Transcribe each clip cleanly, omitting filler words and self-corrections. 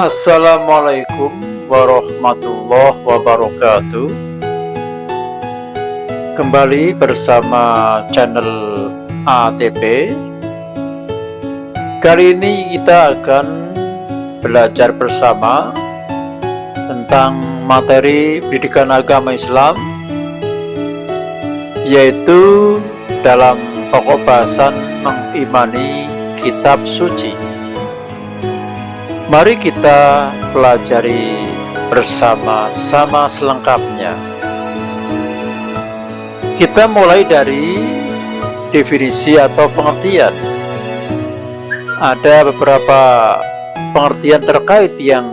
Assalamualaikum warahmatullahi wabarakatuh. Kembali bersama channel ATP. Kali ini kita akan belajar bersama tentang materi pendidikan agama Islam, yaitu dalam pokok bahasan mengimani kitab suci. Mari kita pelajari bersama-sama selengkapnya. Kita mulai dari definisi atau pengertian. Ada beberapa pengertian terkait yang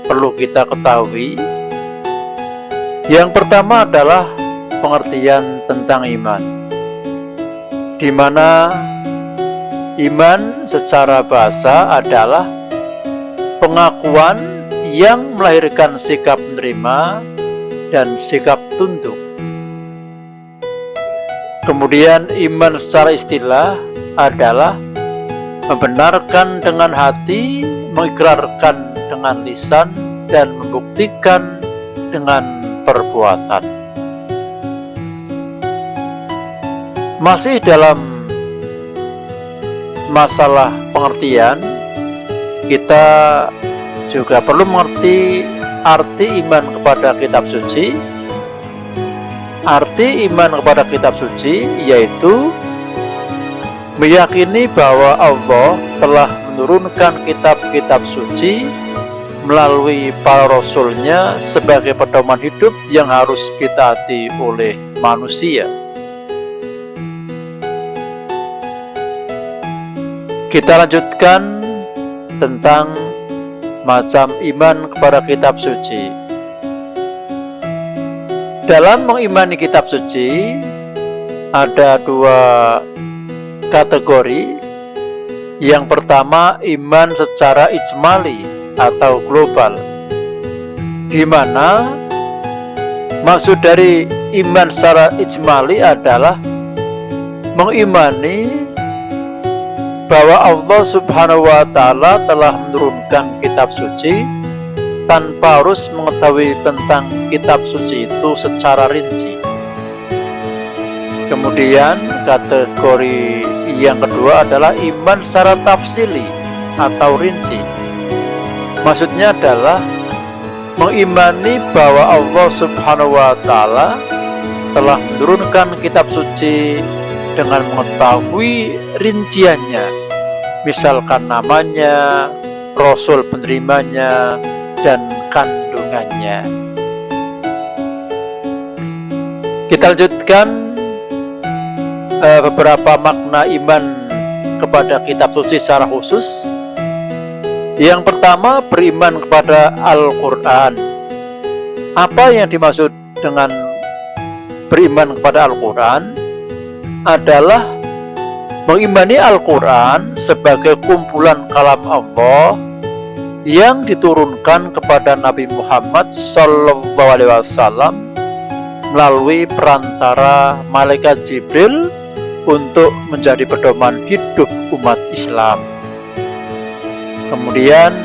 perlu kita ketahui. Yang pertama adalah pengertian tentang iman, di mana iman secara bahasa adalah pengakuan yang melahirkan sikap menerima dan sikap tunduk. Kemudian iman secara istilah adalah membenarkan dengan hati, mengikrarkan dengan lisan, dan membuktikan dengan perbuatan. Masih dalam masalah pengertian, kita juga perlu mengerti arti iman kepada kitab suci. Arti iman kepada kitab suci yaitu meyakini bahwa Allah telah menurunkan kitab-kitab suci melalui para rasulnya sebagai pedoman hidup yang harus ditaati oleh manusia. Kita lanjutkan tentang macam iman kepada kitab suci. Dalam mengimani kitab suci ada dua kategori. Yang pertama, iman secara ijmali atau global, di mana maksud dari iman secara ijmali adalah mengimani bahwa Allah Subhanahu wa Ta'ala telah menurunkan kitab suci tanpa harus mengetahui tentang kitab suci itu secara rinci. Kemudian kategori yang kedua adalah iman secara tafsili atau rinci. Maksudnya adalah mengimani bahwa Allah Subhanahu wa Ta'ala telah menurunkan kitab suci dengan mengetahui rinciannya, misalkan namanya, rasul penerimanya, dan kandungannya. Kita lanjutkan beberapa makna iman kepada kitab suci secara khusus. Yang pertama, beriman kepada Al-Quran. Apa yang dimaksud dengan beriman kepada Al-Quran adalah mengimani Al-Quran sebagai kumpulan kalam Allah yang diturunkan kepada Nabi Muhammad SAW melalui perantara malaikat Jibril untuk menjadi pedoman hidup umat Islam. Kemudian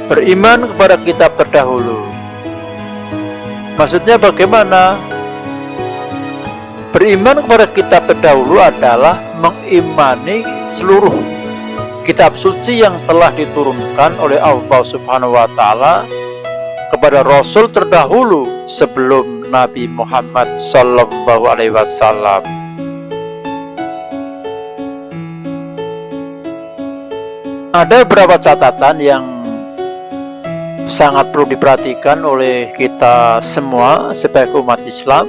beriman kepada kitab terdahulu. Maksudnya bagaimana? Beriman kepada kitab terdahulu adalah mengimani seluruh kitab suci yang telah diturunkan oleh Allah Subhanahu wa Ta'ala kepada Rasul terdahulu sebelum Nabi Muhammad Sallallahu Alaihi Wasallam. Ada beberapa catatan yang sangat perlu diperhatikan oleh kita semua sebagai umat Islam,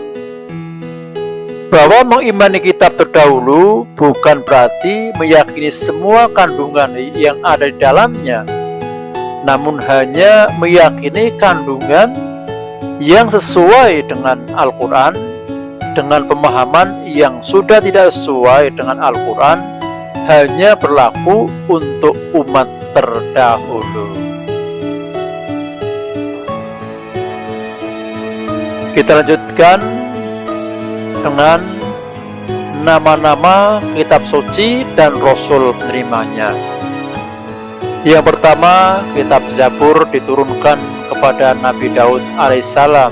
bahwa mengimani kitab terdahulu bukan berarti meyakini semua kandungan yang ada di dalamnya, namun hanya meyakini kandungan yang sesuai dengan Al-Quran, dengan pemahaman yang sudah tidak sesuai dengan Al-Quran hanya berlaku untuk umat terdahulu. Kita lanjutkan dengan nama-nama kitab suci dan rasul penerimanya. Yang pertama, kitab Zabur diturunkan kepada Nabi Daud alaihissalam.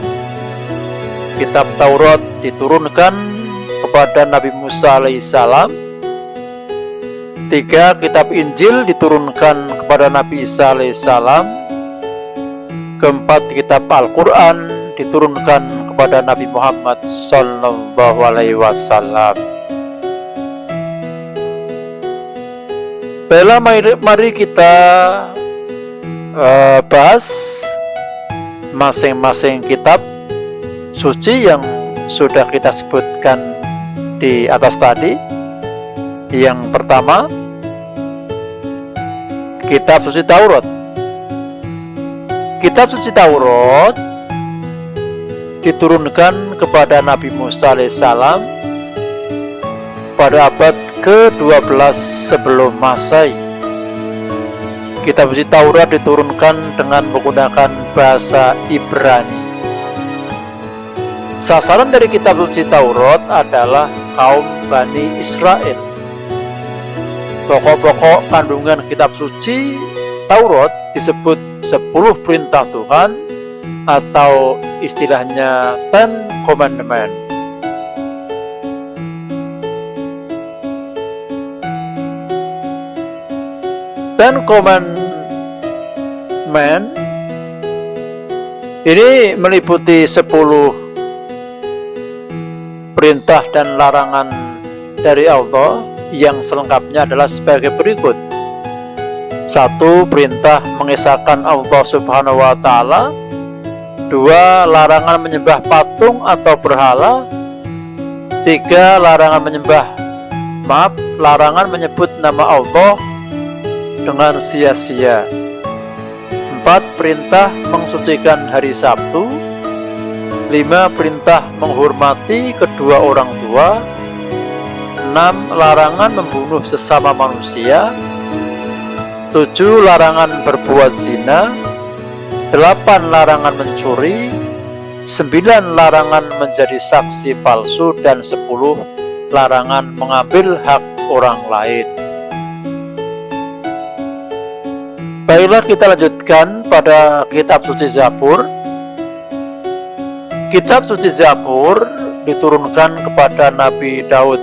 Kitab Taurat diturunkan kepada Nabi Musa alaihissalam. 3. Kitab Injil diturunkan kepada Nabi Isa alaihissalam. 4. Kitab Al-Quran diturunkan kepada Nabi Muhammad sallallahu alaihi wasallam. Baiklah, mari kita bahas masing-masing kitab suci yang sudah kita sebutkan di atas tadi. Yang pertama, kitab suci Taurat. Kitab suci Taurat diturunkan kepada Nabi Musa alaihissalam pada abad ke-12 sebelum Masehi. Kitab suci Taurat diturunkan dengan menggunakan bahasa Ibrani. Sasaran dari kitab suci Taurat adalah kaum Bani Israel. Pokok-pokok kandungan kitab suci Taurat disebut 10 perintah Tuhan atau istilahnya Ten Commandments. Ten Commandments ini meliputi 10 perintah dan larangan dari Allah yang selengkapnya adalah sebagai berikut. 1. Perintah mengesahkan Allah Subhanahu wa Ta'ala. 2. Larangan menyembah patung atau berhala. 3. Larangan menyebut nama Allah dengan sia-sia. 4. Perintah mensucikan hari Sabtu. 5. Perintah menghormati kedua orang tua. 6. Larangan membunuh sesama manusia. 7. Larangan berbuat zina. 8. Larangan mencuri. 9. Larangan menjadi saksi palsu. Dan 10. Larangan mengambil hak orang lain. Baiklah, kita lanjutkan pada kitab suci Zabur. Kitab suci Zabur diturunkan kepada Nabi Daud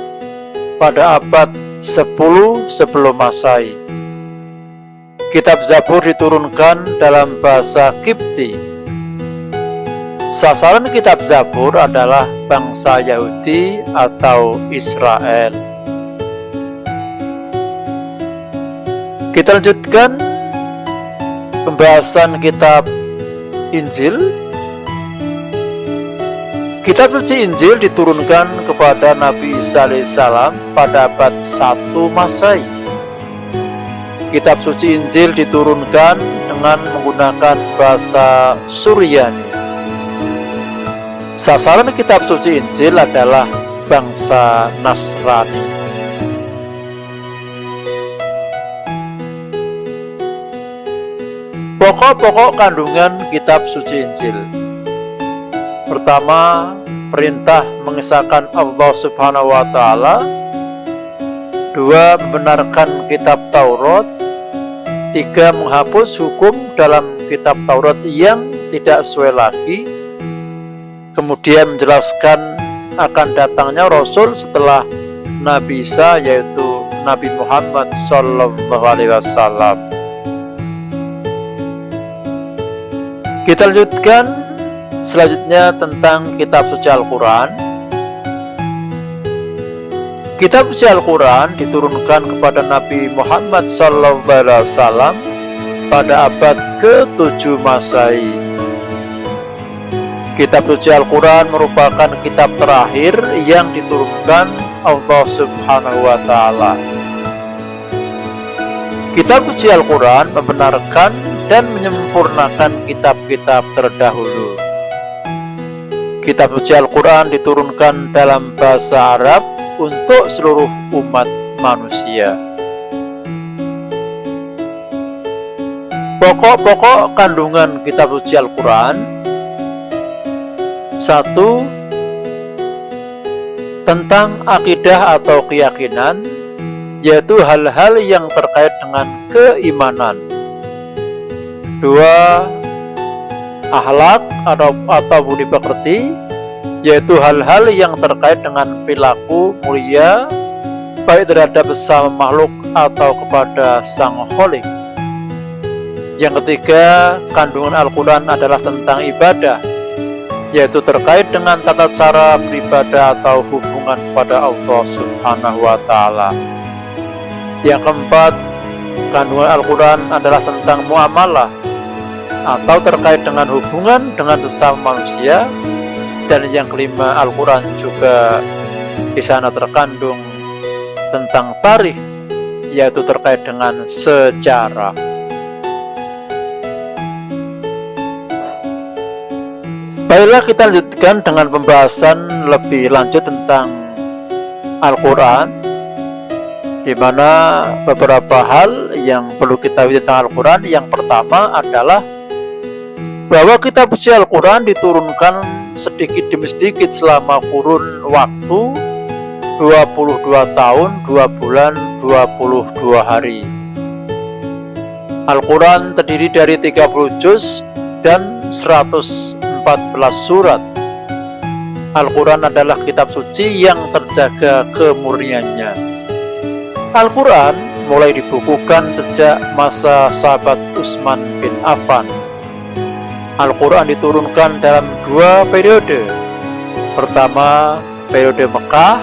pada abad 10 sebelum Masehi. Kitab Zabur diturunkan dalam bahasa Kipti. Sasaran kitab Zabur adalah bangsa Yahudi atau Israel. Kita lanjutkan pembahasan kitab Injil. Kitab suci Injil diturunkan kepada Nabi Isa alaihissalam pada abad 1 Masehi. Kitab suci Injil diturunkan dengan menggunakan bahasa Suryani. Sasaran kitab suci Injil adalah bangsa Nasrani. Pokok-pokok kandungan kitab suci Injil. Pertama, perintah mengesahkan Allah Subhanahu wa Ta'ala. 2. Membenarkan kitab Taurat. 3. Menghapus hukum dalam kitab Taurat yang tidak sesuai lagi. Kemudian menjelaskan akan datangnya Rasul setelah Nabi Isa, yaitu Nabi Muhammad sallallahu alaihi wasallam. Kita lanjutkan selanjutnya tentang kitab suci Al-Quran. Kitab suci Al-Quran diturunkan kepada Nabi Muhammad SAW pada abad ke-7 Masehi. Kitab suci Al-Quran merupakan kitab terakhir yang diturunkan Allah Subhanahu wa Ta'ala. Kitab suci Al-Quran membenarkan dan menyempurnakan kitab-kitab terdahulu. Kitab suci Al-Quran diturunkan dalam bahasa Arab untuk seluruh umat manusia. Pokok-pokok kandungan kitab suci Al-Quran. 1. Tentang akidah atau keyakinan, yaitu hal-hal yang terkait dengan keimanan. Kedua, akhlak atau budi pekerti, yaitu hal-hal yang terkait dengan perilaku mulia baik terhadap sesama makhluk atau kepada Sang Khalik. Yang ketiga, kandungan Al-Quran adalah tentang ibadah, yaitu terkait dengan tata cara beribadah atau hubungan pada Allah Subhanahu wa Ta'ala. Yang keempat, kandungan Al-Quran adalah tentang muamalah atau terkait dengan hubungan dengan sesama manusia. Dan yang kelima, Al-Quran juga di sana terkandung tentang tarikh, yaitu terkait dengan sejarah. Baiklah, kita lanjutkan dengan pembahasan lebih lanjut tentang Al-Quran, di mana beberapa hal yang perlu kita tahu tentang Al-Quran. Yang pertama adalah bahwa kitab suci Al-Quran diturunkan sedikit demi sedikit selama kurun waktu 22 tahun, 2 bulan, 22 hari. Al-Quran terdiri dari 30 juz dan 114 surat. Al-Quran adalah kitab suci yang terjaga kemurniannya. Al-Quran mulai dibukukan sejak masa sahabat Utsman bin Affan. Al-Quran diturunkan dalam 2 periode. Pertama, periode Mekah,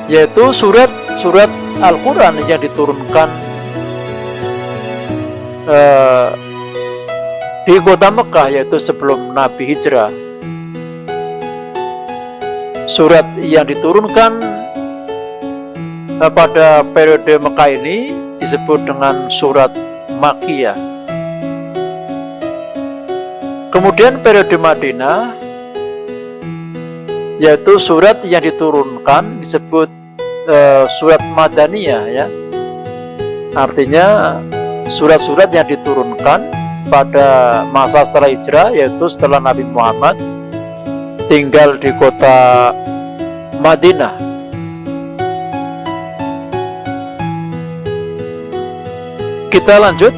yaitu surat-surat Al-Quran yang diturunkan di kota Mekah, yaitu sebelum Nabi hijrah. Surat yang diturunkan pada periode Mekah ini disebut dengan surat Makkiyah. Kemudian periode Madinah, yaitu surat yang diturunkan disebut surat Madaniyah, ya. Artinya surat-surat yang diturunkan pada masa setelah hijrah, yaitu setelah Nabi Muhammad tinggal di kota Madinah. Kita lanjut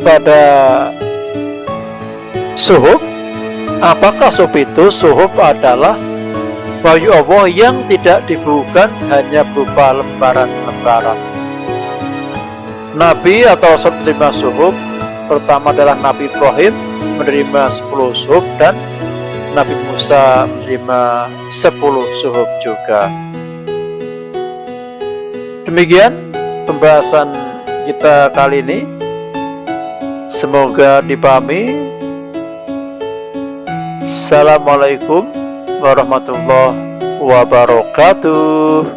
pada suhuf. Apakah suhuf itu? Suhuf adalah wahyu Allah yang tidak dibukukan, hanya berupa lembaran-lembaran. Nabi atau Rasul menerima suhuf. Pertama adalah Nabi Ibrahim menerima 10 suhuf, dan Nabi Musa menerima 10 suhuf juga. Demikian pembahasan kita kali ini. Semoga dipahami. Assalamualaikum warahmatullahi wabarakatuh.